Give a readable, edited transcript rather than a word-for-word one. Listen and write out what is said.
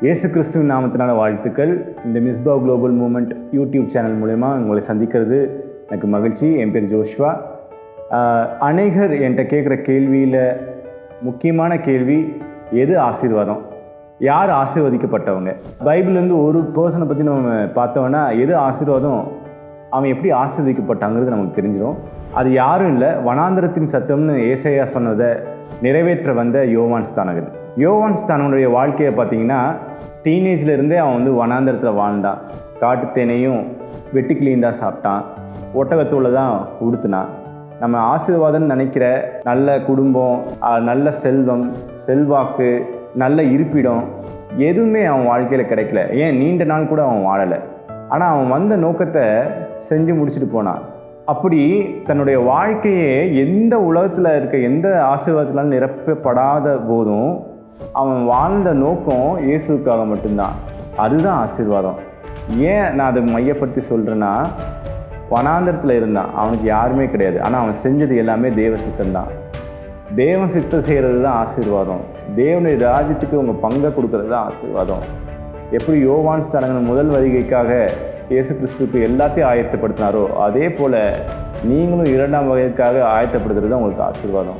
இயேசு கிறிஸ்துவின் நாமத்தினால வாழ்த்துக்கள். இந்த Mizpah global movement YouTube channel மூலமா உங்களை சந்திக்கிறது எனக்கு மகிழ்ச்சி. என் பேர் ஜோஷ்வா. அநேகர் என்கிட்ட கேட்குற கேள்வியில் முக்கியமான கேள்வி, எது ஆசீர்வாதம், யார் ஆசீர்வதிக்கப்பட்டவங்க? பைபிள்லேருந்து ஒரு பர்சனை பற்றி நம்ம பார்த்தோன்னா எது ஆசீர்வாதம், அவன் எப்படி ஆசீர்வதிக்கப்பட்டாங்கிறது நமக்கு தெரிஞ்சிடும். அது யாரும் இல்லை, வனாந்திரத்தின் சத்தம்னு ஏசாயா சொன்னதை நிறைவேற்ற வந்த யோவான் ஸ்தானகன். யோவான் ஸ்தானனுடைய வாழ்க்கையை பார்த்தீங்கன்னா, டீனேஜ்லேருந்தே அவன் வனாந்திரத்தில் வாழ்ந்தான். காட்டுத்தேனையும் வெட்டுக்கிளியும் தான் சாப்பிட்டான், ஒட்டகத்தூளை தான் உடுத்தினான். நம்ம ஆசீர்வாதம்னு நினைக்கிற நல்ல குடும்பம், நல்ல செல்வம், செல்வாக்கு, நல்ல இருப்பிடம் எதுவுமே அவன் வாழ்க்கையில் கிடைக்கல. ஏன் நீண்ட நாள் கூட அவன் வாழலை. ஆனால் அவன் வந்த நோக்கத்தை செஞ்சு முடிச்சுட்டு போனான். அப்படி தன்னுடைய வாழ்க்கையே எந்த உலகத்தில் இருக்க எந்த ஆசீர்வாதத்தினாலும் நிரப்பப்படாத போதும் அவன் வாழ்ந்த நோக்கம் இயேசுக்காக மட்டும்தான். அதுதான் ஆசீர்வாதம். ஏன் நான் அதை மையப்படுத்தி சொல்கிறேன்னா, வனாந்திரத்தில் இருந்தான், அவனுக்கு யாருமே கிடையாது. ஆனால் அவன் செஞ்சது எல்லாமே தேவ சித்தம்தான். தேவ சித்தம் செய்கிறது தான் ஆசீர்வாதம். தேவனுடைய ராஜ்யத்துக்கு உங்கள் பங்கை கொடுக்கறது தான் ஆசீர்வாதம். எப்படி யோவான் ஸ்தானகன் முதல் வருகைக்காக இயேசு கிறிஸ்துவுக்கு எல்லாத்தையும் ஆயத்தப்படுத்தினாரோ, அதே போல் நீங்களும் இரண்டாம் வகைக்காக ஆயத்தப்படுத்துறது தான் உங்களுக்கு ஆசீர்வாதம்.